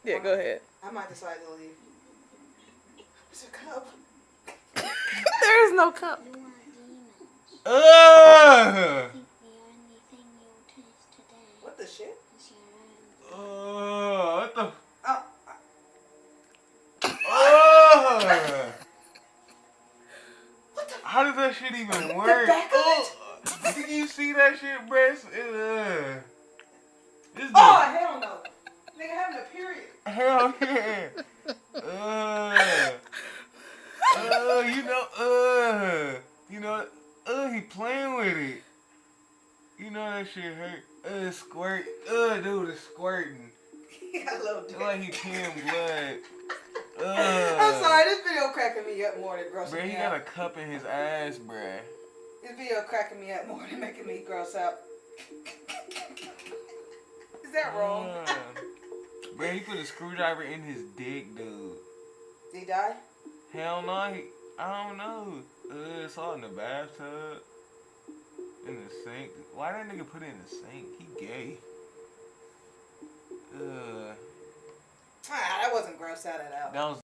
Yeah, go ahead. I might decide to leave. It's a cup. There is no cup. You are demons. Ugh! I think the only thing you'll taste today What the shit? is your own. What the? Oh. Ugh! What the? How does that shit even work? The back of it? Did you see that shit, Brett? This Oh, hell no. Nigga having a period. hell yeah. He playing with it. You know that shit hurt. Squirt. Dude, it's squirting. He got a little dick. It's like he peeing blood. I'm sorry, this video cracking me up more than grossing Bruh, me he out. got a cup in his ass, bruh. This video cracking me up more than making me gross out. Is that wrong? Bruh, he put a screwdriver in his dick, dude. Did he die? Hell no, I don't know. It's all in the bathtub. In the sink. Why that nigga put it in the sink? He gay. That wasn't gross out at all. That was